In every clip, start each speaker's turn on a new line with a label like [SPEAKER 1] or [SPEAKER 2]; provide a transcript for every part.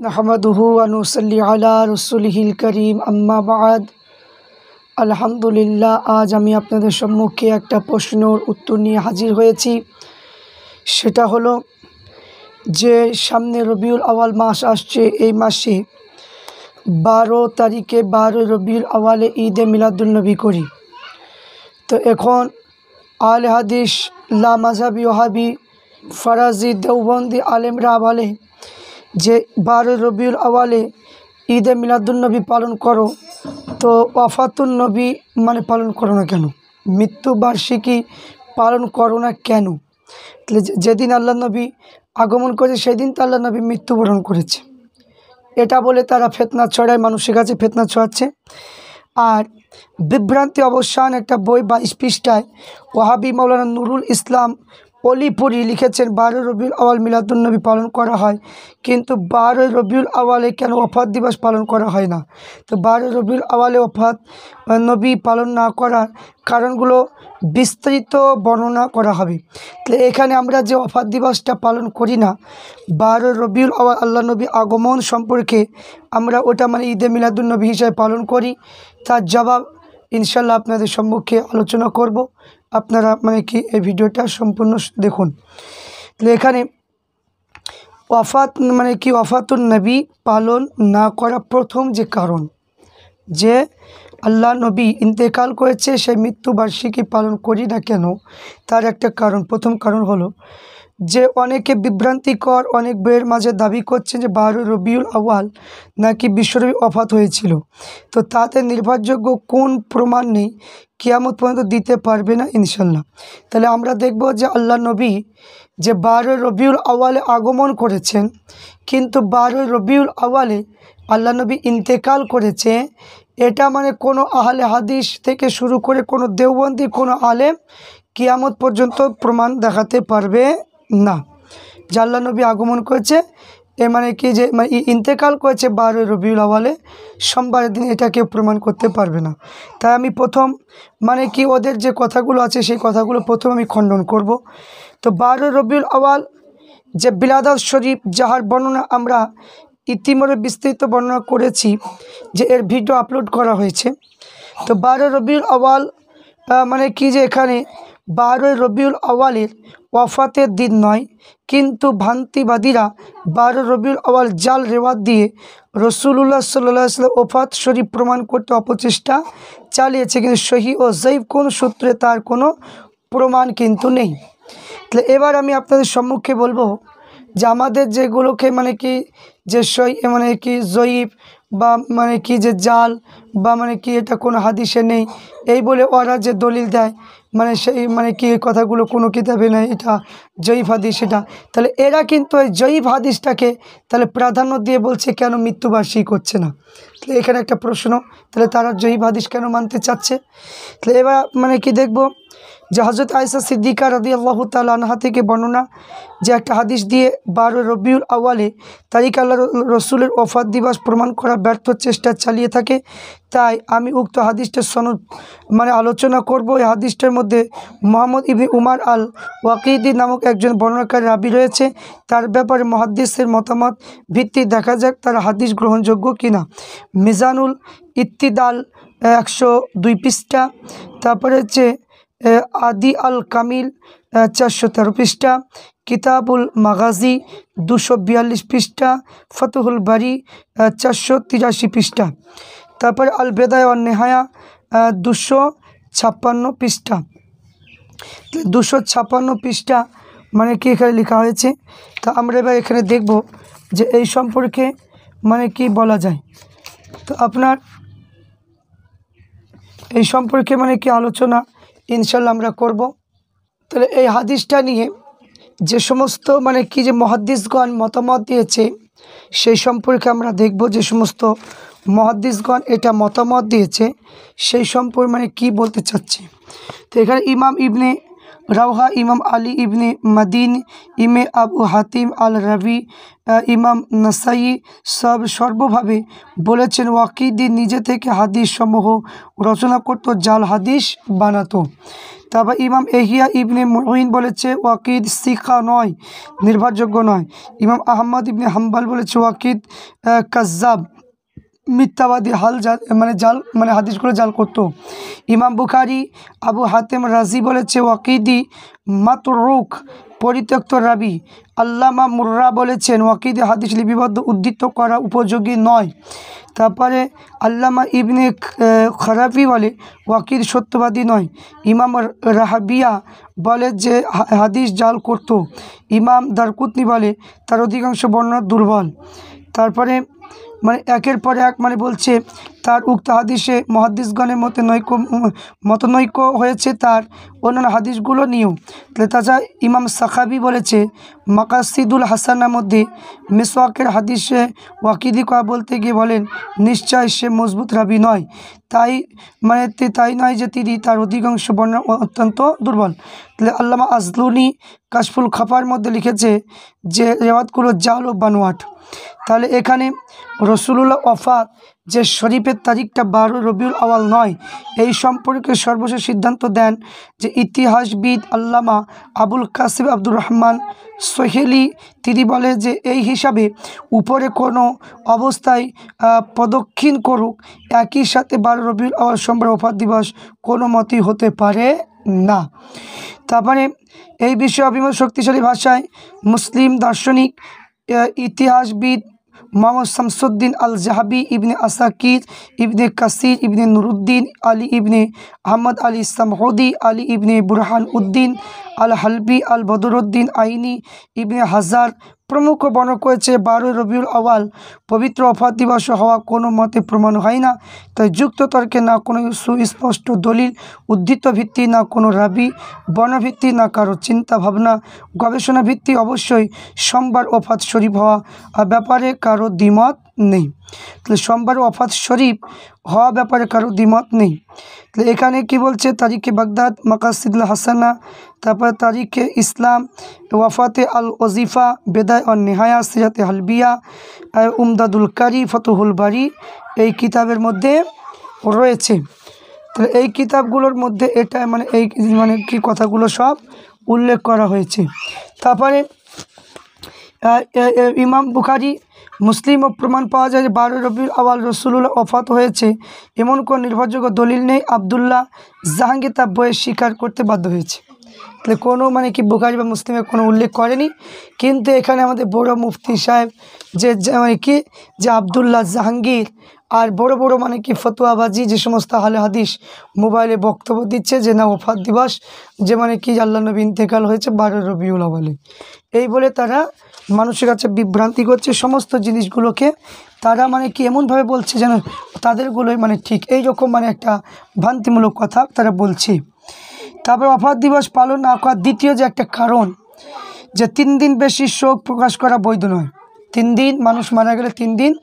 [SPEAKER 1] नहमदुहु व नुसल्ली अला रसूलिहिल करीम अम्मा बाद। আলহামদুলিল্লাহ, আজ আমি আপনাদের সম্মুখে একটা প্রশ্নের উত্তর নিয়ে হাজির হয়েছি। সেটা হলো যে সামনে রবিউল আওয়াল মাস আসছে। এই মাসে 12 তারিখে 12 রবিউল আওয়ালে ঈদে মিলাদুন্নবী করি। তো এখন আহলে হাদিস, লা মাযহাবি, ওয়াহাবি, ফরাজি, দেওবন্দি আলেমরা বলে যে 12 রবিউল আওয়ালে ঈদে মিলাদুন্নবী পালন করো, তো ওয়াফাতুন নবী মানে পালন করো না কেন? মৃত্যুবার্ষিকী পালন করো না কেন? যেদিন আল্লাহ নবী আগমন করেছে সেদিন তো আল্লাহ নবী মৃত্যুবরণ করেছে, এটা বলে তারা ফিতনা ছড়ায়, মানুষের কাছে ফিতনা ছড়াচ্ছে। আর বিভ্রান্তি অবসান একটা বই 22 পৃষ্ঠায় ওয়াহাবি মাওলানা নুরুল ইসলাম অলিপুরি লিখেছেন 12 রবিউল আওয়াল মিলাদুন্নবী পালন করা হয়, কিন্তু 12 রবিউল আওয়ালে কেন ওফাত দিবস পালন করা হয় না? তো 12 রবিউল আওয়ালে ওফাত নবী পালন না করার কারণগুলো বিস্তারিত বর্ণনা করা হবে। তো এখানে আমরা যে ওফাত দিবসটা পালন করি না, 12 রবিউল আওয়াল আল্লাহ নবী আগমন সম্পর্কে আমরা ওটা মানে ঈদে মিলাদুন্নবী হিসাবে পালন করি, তার জবাব ইনশাল্লাহ আপনাদের সম্মুখে আলোচনা করব। আপনারা মানে কি এই ভিডিওটা সম্পূর্ণ দেখুন। তো এখানে ওয়াফাত মানে কি, ওয়াফাতুন নবী পালন না করা প্রথম যে কারণ, যে আল্লাহ নবী ইন্তেকাল করেছে সেই মৃত্যুবার্ষিকী পালন করি না কেন, তার একটা কারণ। প্রথম কারণ হলো যে অনেকে বিভ্রান্তিকর অনেক বইয়ের মাঝে দাবি করছে যে 12 রবিউল আওয়াল নাকি বিশ্বনবী ওফাত হয়েছিল। তো তাতে নির্ভরযোগ্য কোন প্রমাণ নেই, কিয়ামত পর্যন্ত দিতে পারবে না ইনশাল্লাহ। তাহলে আমরা দেখব যে আল্লাহ নবী যে 12 রবিউল আওয়ালে আগমন করেছেন, কিন্তু 12 রবিউল আওয়ালে আল্লাহ নবী ইন্তেকাল করেছে, এটা মানে কোনো আহলে হাদিস থেকে শুরু করে কোনো দেওবন্দি কোনো আলেম কিয়ামত পর্যন্ত প্রমাণ দেখাতে পারবে না যে আল্লাহ নবী আগমন করেছে, এ মানে কি যে মানে ইন্তেকাল করেছে 12 রবিউল আওয়ালে সোমবারের দিন, এটা কেউ প্রমাণ করতে পারবে না। তাই আমি প্রথম মানে কি ওদের যে কথাগুলো আছে সেই কথাগুলো প্রথম আমি খণ্ডন করব। তো 12 রবিউল আওয়াল যে বিলাদাত শরীফ, যাহার বর্ণনা আমরা ইতিমধ্যে বিস্তৃত বর্ণনা করেছি, যে এর ভিডিও আপলোড করা হয়েছে। তো 12 রবিউল আওয়াল মানে কি যে এখানে 12 রবিউল আওয়ালের ওয়াফাতের দিন নয়, কিন্তু ভ্রান্তিবাদীরা 12 রবিউল আওয়াল জাল রেওয়াত দিয়ে রসুলুল্লাহ সাল্লাল্লাহু আলাইহি ওয়াসাল্লাম ওফাত শরীফ প্রমাণ করতে অপচেষ্টা চালিয়েছে, কিন্তু সহি ও জয়ীফ কোন সূত্রে তার কোনো প্রমাণ কিন্তু নেই। তাহলে এবার আমি আপনাদের সম্মুখে বলবো যে আমাদের যেগুলোকে মানে কি যে মানে কি জয়ীফ বা মানে কি যে জাল বা মানে কি এটা কোনো হাদিসে নেই এই বলে ওরা যে দলিল দেয়, মানে সেই মানে কি কথাগুলো কোনো কিতাবে নেই, এটা জয়ীফ হাদিস এটা। তাহলে এরা কিন্তু এই জয়ীফ হাদিসটাকে তাহলে প্রাধান্য দিয়ে বলছে কেন মৃত্যুবার্ষিকী করছে না। তাহলে এখানে একটা প্রশ্ন, তাহলে তারা জয়ীফ হাদিস কেন মানতে চাচ্ছে? তাহলে এবার মানে কি দেখব যে হযরত আয়েশা সিদ্দিকা রাদিয়াল্লাহু তাআলা আনহা থেকে বর্ণনা যে একটা হাদিস দিয়ে 12 রবিউল আওয়ালে তারিখ আল্লাহ রসুলের ওফাত দিবস প্রমাণ করার ব্যর্থ চেষ্টা চালিয়ে থাকে। তাই আমি উক্ত হাদিসটার সনদ মানে আলোচনা করব। এই হাদিসটার মধ্যে মুহাম্মদ ইবনে উমার আল ওয়াকিদি নামক একজন বর্ণনাকারী রাবি রয়েছে, তার ব্যাপারে মুহাদ্দিসের মতামত ভিত্তি দেখা যাক তার হাদিস গ্রহণযোগ্য কিনা। মিজানুল ইত্তিদাল 102 পৃষ্ঠা, তারপরে হচ্ছে আদি আল কামিল 413 পৃষ্ঠা, কিতাবুল মাগাজি 242 পৃষ্ঠা, ফতুহুল বারি 483 পৃষ্ঠা, তারপরে আল বেদায়া ওয়ান নেহায়া 256 পৃষ্ঠা। 256 পৃষ্ঠা মানে কি এখানে লেখা হয়েছে। তা আমরা এবার এখানে দেখব যে এই সম্পর্কে মানে কি বলা যায়। তো আপনার এই সম্পর্কে মানে কি আলোচনা ইনশাল্লাহ আমরা করব। তাহলে এই হাদিসটা নিয়ে যে সমস্ত মানে কি যে মুহাদ্দিসগণ মতামত দিয়েছে সেই সম্পর্কে আমরা দেখব, যে সমস্ত মুহাদ্দিসগণ এটা মতামত দিয়েছে সেই সম্পর্কে মানে কি বলতে চাচ্ছি। তো এখানে ইমাম ইবনে রাওহা ইমাম আলী ইবনে মাদিন, ইমে আবু হাতিম আল রাবি, ইমাম নাসাই সর্বভাবে বলেছেন ওয়াকিদি নিজে থেকে হাদিস সমূহ রচনা করত, জাল হাদিস বানাতো। তারপর ইমাম এহিয়া ইবনে মুঈন বলেছে ওয়াকিদ সিকা নয়, নির্ভরযোগ্য নয়। ইমাম আহমদ ইবনে হাম্বাল বলেছে ওয়াকিদ কাজ্জাব, মিথ্যাবাদী, জাল হাদিসগুলো জাল করত। ইমাম বুখারি আবু হাতেম রাজি বলেছে ওয়াকিদি মাতরুক, পরিত্যক্ত রাবি। আল্লামা মুর্রা বলেছেন ওয়াকিদি হাদিস লিপিবদ্ধ উদ্ধৃত করা উপযোগী নয়। তারপরে আল্লামা ইবনে খরাফি বলে ওয়াকিদ সত্যবাদী নয়। ইমাম রাহাবিয়া বলে যে হাদিস জাল করত। ইমাম দারকুতনি বলে তার অধিকাংশ বর্ণনা দুর্বল। তারপরে একের পর এক বলছে তার উক্ত হাদিসে মুহাদ্দিসগণের মতনৈক্য হয়েছে তার অন্যান্য হাদিসগুলো নিয়েও। তাছাড়া ইমাম সাখাবি বলেছে মাকাসিদুল হাসানার মধ্যে মিসওয়াকের হাদিসে ওয়াকিদি করা বলতে গিয়ে বলেন নিশ্চয় সে মজবুত রাবি নয়, তাই নয় যে তিনি তার অধিকাংশ বর্ণনা অত্যন্ত দুর্বল। আল্লামা আজলুনি কাশফুল খাফার মধ্যে লিখেছে যে রেওয়াতগুলো জাল ও বানোয়াট। তাহলে এখানে রসুলুল্লাহ ওয়াফাত যে শরীফের তারিখটা 12 রবিউল আওয়াল নয়, এই সম্পর্কে সর্বশেষ সিদ্ধান্ত দেন যে ইতিহাসবিদ আল্লামা আবুল কাসিম আব্দুর রহমান সোহেলি। তিনি বলে যে এই হিসাবে উপরে কোনো অবস্থায় প্রদক্ষিণ করুক, একই সাথে 12 রবিউল আওয়াল সোমবার ওফাত দিবস কোনো মতেই হতে পারে না। তারপরে এই বিষয়ে অভিমত শক্তিশালী ভাষায় মুসলিম দার্শনিক ইতিহাসবিদ মোহাম্মদ শামসুদ্দিন আল জাহাবি, ইবনে আসাকির, ইবনে কাসির, ইবনে নুরুদ্দিন আলী, ইবনে আহমদ আলী সামহুদি, আলী ইবনে বুরহান উদ্দিন আল হালবি, আল বদরুদ্দিন আইনি, ইবনে হাজার প্রমুখ বর্ণনা করেছে 12 রবিউল আওয়াল পবিত্র ওফাত দিবস হওয়া কোনো মতে প্রমাণ হয় না। তাই যুক্ত তর্কে না কোনো সুস্পষ্ট দলিল উদ্ধৃত ভিত্তি, না কোনো রাবি বর্ণভিত্তি, না কারো চিন্তা ভাবনা গবেষণা ভিত্তি। অবশ্যই সোমবার ওফাত শরীফ হওয়া ব্যাপারে কারো দ্বিমত নেই। তাহলে সোমবার ওফাত শরীফ হওয়া ব্যাপারে কারো দ্বিমত নেই। তাহলে এখানে কি বলছে তারিখে বাগদাদ মাকাসিদুল হাসানা, তারপর তারিখে ইসলাম, ওয়াফাতে আল ওজিফা, বেদায় আর নেহায়া, সিরাতে হালবিয়া, উমদাদুল কারি, ফতুহুল বারি এই কিতাবের মধ্যে রয়েছে। তাহলে এই কিতাবগুলোর মধ্যে এটা এই কি কথাগুলো সব উল্লেখ করা হয়েছে। তারপরে ইমাম বুখারি মুসলিমও প্রমাণ পাওয়া যায় যে 12 রবিউল আওয়াল রসুলুল্লাহ ওফাত হয়েছে এমন কোনো নির্ভরযোগ্য দলিল নেই। আবদুল্লাহ জাহাঙ্গীর তা বইয়ে স্বীকার করতে বাধ্য হয়েছে। তাহলে কোনো বুখারি বা মুসলিমে কোনো উল্লেখ করেনি, কিন্তু এখানে আমাদের বড় মুফতি সাহেব যে আবদুল্লাহ জাহাঙ্গীর আর বড় বড় ফতোয়াবাজি যে সমস্ত আহলে হাদিস মোবাইলে বক্তব্য দিচ্ছে যে না ওফাত দিবস যে আল্লাহ নবী ইন্তেকাল হয়েছে 12 রবিউল আওয়ালে, এই বলে তারা মানুষের কাছে বিভ্রান্তি করছে। সমস্ত জিনিসগুলোকে তারা এমনভাবে বলছে যেন তাদেরগুলোই ঠিক, এইরকম একটা ভ্রান্তিমূলক কথা তারা বলছে। তারপর ওফাত দিবস পালন না করার দ্বিতীয় যে একটা কারণ যে 3 দিন বেশি শোক প্রকাশ করা বৈধ নয়। 3 দিন মানুষ মারা গেলে 3 দিন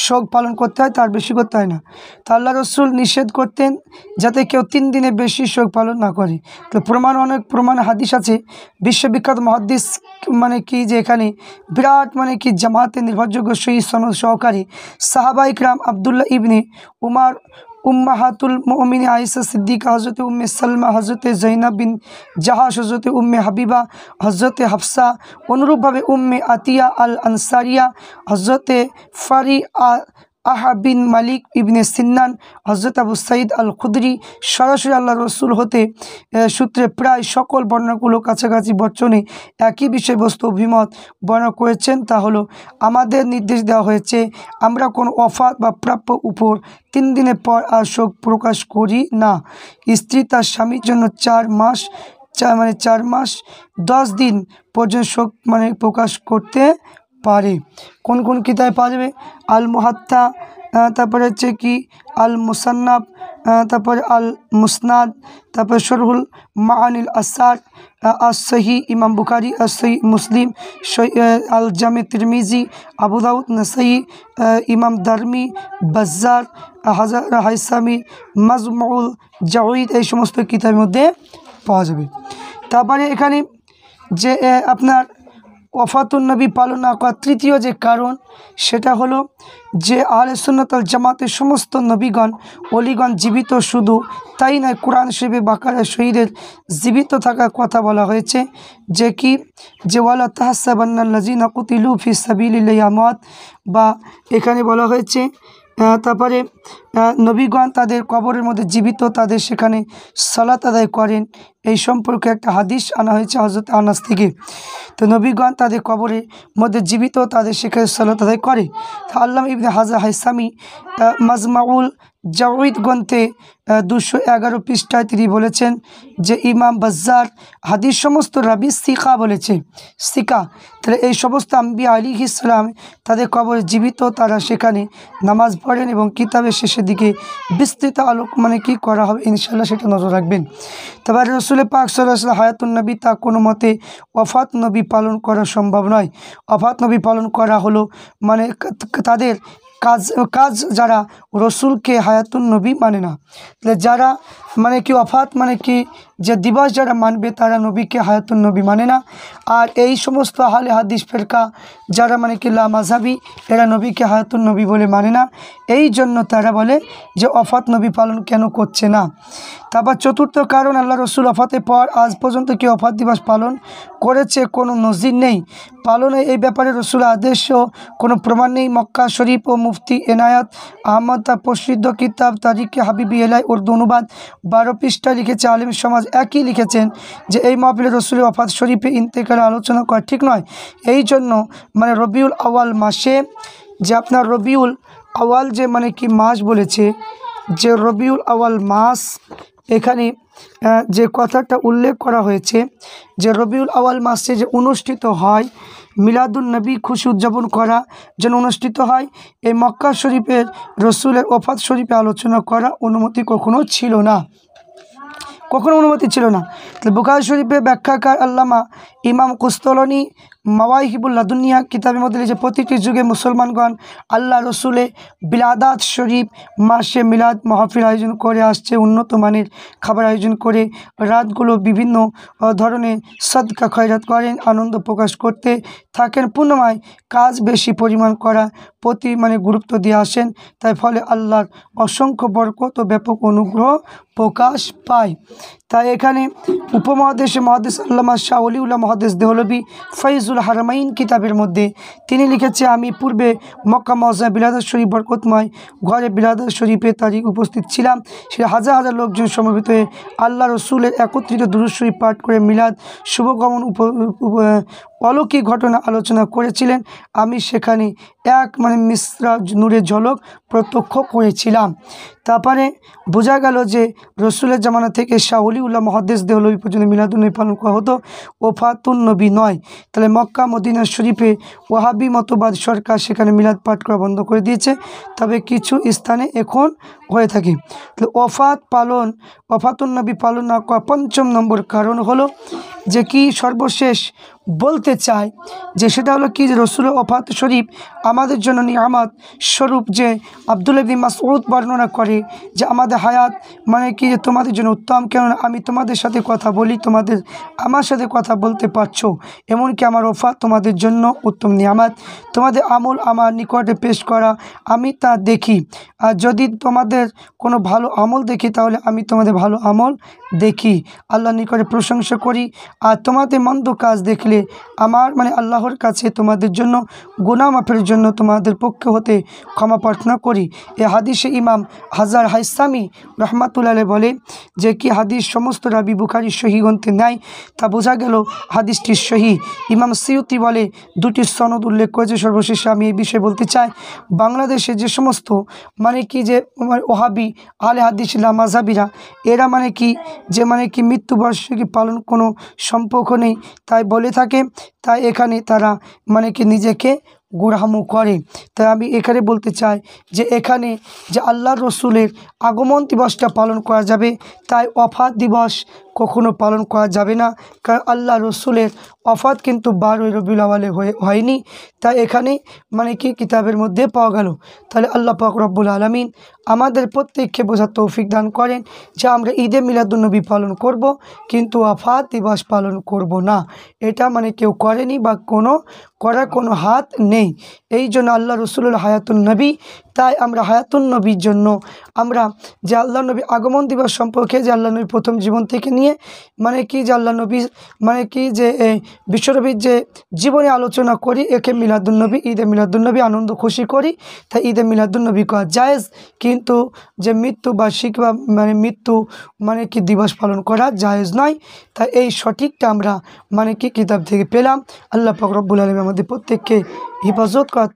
[SPEAKER 1] শোক পালন করতে হয়, তার বেশি করতে হয় না। তা আল্লাহ রসুল নিষেধ করতেন যাতে কেউ 3 দিনের বেশি শোক পালন না করে। তো অনেক প্রমাণ হাদিস আছে। বিশ্ববিখ্যাত মুহাদ্দিস যে এখানে বিরাট জামাতে নির্ভরযোগ্য সহিহ সনদ সহকারী সাহাবা ইকরাম আবদুল্লাহ ইবনে উমার, উম্মাহাতুল মুমিনিন আয়েশা সিদ্দিকা, হজরত উম্মে সালমা, হজরত জৈনব বিন জাহাশ, হজরত উম্মে হাবিবা, হজরত হাফসা, অনুরূপভাবে উম্মে আতিয়া আল আনসারিয়া, হজরত ফারি আহা বিন মালিক ইবনে সিন্নান, হজরত আবু সাইদ আল খুদরি সরাসরি আল্লাহ রসুল হতে সূত্রে প্রায় সকল বর্ণনাগুলো কাছাকাছি বচনে একই বিষয়বস্তু অভিমত বর্ণনা করেছেন। তা হলো আমাদের নির্দেশ দেওয়া হয়েছে আমরা কোনো ওফাত বা প্রাপ্য উপর 3 দিনের পর আর শোক প্রকাশ করি না। স্ত্রী তার স্বামীর জন্য 4 মাস 10 দিন পর্যন্ত শোক প্রকাশ করতে পারে। কোন কোন কিতাবে পাওয়া যাবে? আল মুহাত্তা, তারপরে হচ্ছে কি আল মুসান্নাফ, তারপরে আল মুসনাদ, তারপরে শরহুল মাআনিল আসার, as-সহিহ ইমাম বুখারি, as-সহিহ মুসলিম, আল জামে তিরমিজি, আবু দাউদ, নাসাই, ইমাম দারমি, বাজ্জার, হাইসামি, মাজমুউল জাওয়াইদ এই সমস্ত কিতাবের মধ্যে পাওয়া যাবে। তারপরে এখানে যে আপনার ওফাতুন নবী পালন না করার তৃতীয় যে কারণ সেটা হলো যে আহলে সুন্নাত ওয়াল জামাতের সমস্ত নবীগণ ওলিগণ জীবিত, শুধু তাই নয়, কোরআন শরীফে বাকারা শহীদের জীবিত থাকার কথা বলা হয়েছে, যে কি যে ওয়ালা তাহসাবান্নাল্লাযিনা কুতিলু ফি সাবিলিল্লাহি আমওয়াত, বা এখানে বলা হয়েছে তারপরে নবীগণ তাদের কবরের মধ্যে জীবিত, তাদের সেখানে সালাত আদায় করেন। এই সম্পর্কে একটা হাদিস আনা হয়েছে হযরত আনাস থেকে। তো নবীগণ তাদের কবরের মধ্যে জীবিত, তাদের সেখানে সালাত আদায় করে। তো আল্লামা ইবনে হাজার হাইসামি মাজমাউল জাওয়াইদ গ্রন্থে 211 পৃষ্ঠায় তিনি বলেছেন যে ইমাম বাজ্জার হাদিস সমস্ত রাবি সিকা বলেছে, সিকা। তাহলে এই সমস্ত আম্বিয়া আলাইহিস সালাম তাদের কবরে জীবিত, তারা সেখানে নামাজ পড়েন এবং কিতাবের শেষের দিকে বিস্তৃত আলোক মানে কি করা হবে ইনশাআল্লাহ সেটা নজর রাখবেন। তবে রসুল পাক সাল্লাল্লাহু আলাইহি ওয়াসাল্লাম হায়াতুন নবী তা কোনো মতে ওয়াফাত নবী পালন করা সম্ভব নয়। ওয়াফাত নবী পালন করা হলো মানে তাদের কাজ যারা রসুলকে হায়াতুন নবী মানে না, তাহলে যারা মানে কি ওয়াফাত মানে কি যে দিবস যারা মানবে তারা নবীকে হায়াতুন নবী মানে না। আর এই সমস্ত আহলে হাদিস ফেরকা যারা মানে কি লা মাযহাবি, এরা নবীকে হায়াতুন নবী বলে মানে না। এই জন্য তারা বলে যে ওয়াফাত নবী পালন কেন করছে না। তারপর চতুর্থ কারণ, আল্লাহ রসুল ওয়াফাতের পর আজ পর্যন্ত কি ওয়াফাত দিবস পালন করেছে কোনো নজির নেই। পালনে এই ব্যাপারে রসুল আদেশও কোনো প্রমাণ নেই। মক্কা শরীফ ও মুফতি এনায়াত আহমদ তার প্রসিদ্ধ কিতাব তারিখে হাবিবি এলাই উর্দু অনুবাদ 12 পৃষ্ঠায় লিখেছে। আলিম সমাজ একই লিখেছেন যে এই মাহফিলে রসুলের ওয়াফাত শরীফে ইন্তেকালের আলোচনা করা ঠিক নয়। এই জন্য মানে রবিউল আউয়াল মাসে যে আপনার রবিউল আউয়াল যে মানে কি মাস বলেছে, যে রবিউল আউয়াল মাস, এখানে যে কথাটা উল্লেখ করা হয়েছে যে রবিউল আউয়াল মাসে যে অনুষ্ঠিত হয় মিলাদুন নবী খুশি উদযাপন করা যেন অনুষ্ঠিত হয়, এই মক্কা শরীফের রসুলের ওফাত শরীফে আলোচনা করা অনুমতি কখনো ছিল না, কখনো অনুমতি ছিল না। তো বুখারী শরীফে ব্যাখ্যাকার আল্লামা ইমাম কুস্তলানী মাওয়াহিবুল লাদুনিয়া কিতাবের মধ্যে লিখেছে প্রতিটি যুগে মুসলমানগণ আল্লাহ রসুলে বিলাদাত শরীফ মাসে মিলাদ মাহফিল আয়োজন করে আসছে। উন্নত মানের খাবার আয়োজন করে রাতগুলো বিভিন্ন ধরনের সদকা খয়রাত করেন, আনন্দ প্রকাশ করতে থাকেন, পুণ্যময় কাজ বেশি পরিমাণ করা প্রতি মানে গুরুত্ব দিয়ে আসেন। তাই ফলে আল্লাহর অসংখ্য বরকত ও ব্যাপক অনুগ্রহ প্রকাশ পায়। তাই এখানে উপমহাদেশে মহাদেশ আল্লামা শাহ ওলিউল্লাহ মহাদেশ দেহলভী ফৈজুল হারামাইন কিতাবের মধ্যে তিনি লিখেছে, আমি পূর্বে মক্কা মসজিদ বিলাদাত শরীফ বরকতময় ঘরে বিলাদাত শরীফে তারিখ উপস্থিত ছিলাম। সেটা হাজার হাজার লোকজন সমবেত হয়ে আল্লাহ রসুলের একত্রিত দুরূদ শরীফ পাঠ করে মিলাদ শুভগমন অলৌকিক ঘটনা আলোচনা করেছিলেন। আমি সেখানে এক মানে মিসরা নূরের ঝলক প্রত্যক্ষ করেছিলাম। তারপরে বোঝা গেল যে রসুলের জামানা থেকে শাহ ওলিউল্লাহ মহাদেশ দেহলভী পর্যন্ত মিলাদুন্নবী পালন করা হতো, ওফাতুন নবী নয়। তাহলে মক্কা মদিনা শরীফে ওয়াহাবি মতবাদ সরকার সেখানে মিলাদ পাঠ করা বন্ধ করে দিয়েছে, তবে কিছু স্থানে এখন হয়ে থাকে। তাহলে ওফাতুন নবী পালন না করা পঞ্চম নম্বর কারণ হলো যে কি সর্বশেষ বলতে চাই যে সেটা হলো কি যে রসুলের ওফাত শরীফ আমাদের জন্য নিয়ামত স্বরূপ। যে আব্দুল্লাহ ইবনে মাসউদ বর্ণনা করে যে আমাদের হায়াত মানে কি যে তোমাদের জন্য উত্তম, কেননা আমি তোমাদের সাথে কথা বলি, তোমাদের আমার সাথে কথা বলতে পারছো, এমনকি আমার ওফাত তোমাদের জন্য উত্তম নিয়ামত। তোমাদের আমল আমার নিকটে পেশ করা, আমি তা দেখি, আর যদি তোমাদের কোনো ভালো আমল দেখি তাহলে আমি তোমাদের ভালো আমল দেখি, আল্লাহর নিকটে প্রশংসা করি। আর তোমাদের মন্দ কাজ দেখলে আমার মানে আল্লাহর কাছে তোমাদের জন্য গুনাহ মাফের জন্য তোমাদের পক্ষ হতে ক্ষমা প্রার্থনা করি। এ হাদিসে ইমাম হাজার হাইসামি রহমাতুল্লাহ আলাইহি বলে যে কি হাদিস সমস্ত রাবি বুখারী সহিহ গ্রন্থে নেয়, তা বোঝা গেল হাদিসটি সহিহ। ইমাম সিয়ুতি বলে দুটি সনদ উল্লেখ করেছে। সর্বশেষে আমি এই বিষয়ে বলতে চাই, বাংলাদেশে যে সমস্ত মানে কি যে ওহাবি আহলে হাদিস লামাজাবিরা এরা মানে কি যে মানে কি মৃত্যুবার্ষিকী পালন কোনো সম্পর্ক নেই তাই বলে থাকে, তাই এখানে তারা মানে কি নিজেকে গুরহামু করে। তাই আমি এখানে বলতে চাই যে এখানে যে আল্লাহর রসুলের আগমন দিবসটা পালন করা যাবে, তাই ওফাত দিবস কখনো পালন করা যাবে না, কারণ আল্লাহ রসুলের ওফাত কিন্তু 12 রবিউল আউয়ালে হয়নি। তাই এখানে মানে কি কিতাবের মধ্যে পাওয়া গেল। তাহলে আল্লাহ পাক রব্বুল আলামিন আমাদের প্রত্যেককে বোঝার তৌফিক দান করেন যে আমরা ঈদে মিলাদুন্নবী পালন করব, কিন্তু ওফাত দিবস পালন করব না। এটা মানে কেউ করেনি বা করার কোনো হাত নেই। এই জন্য আল্লাহ রসুলুল হায়াতুন নবী, তাই আমরা হায়াতুন নবীর জন্য আমরা যে আল্লাহ নবী আগমন দিবস সম্পর্কে যে আল্লাহ নবী প্রথম জীবন থেকে নিয়ে মানে কি যে আল্লাহ নবী মানে কি যে বিশ্বনবীর যে জীবনে আলোচনা করি, একে মিলাদুন্নবী, ঈদে মিলাদুন্নবী আনন্দ খুশি করি। তাই ঈদে মিলাদুন্নবী করা জায়েজ, কিন্তু যে মৃত্যু বার্ষিক বা মানে মৃত্যু মানে কি দিবস পালন করা জায়েজ নয়। তাই এই সঠিকটা আমরা মানে কি কিতাব থেকে পেলাম। আল্লাহ পাক রব্বুল আলামিন আমাদের প্রত্যেককে হেফাজত করা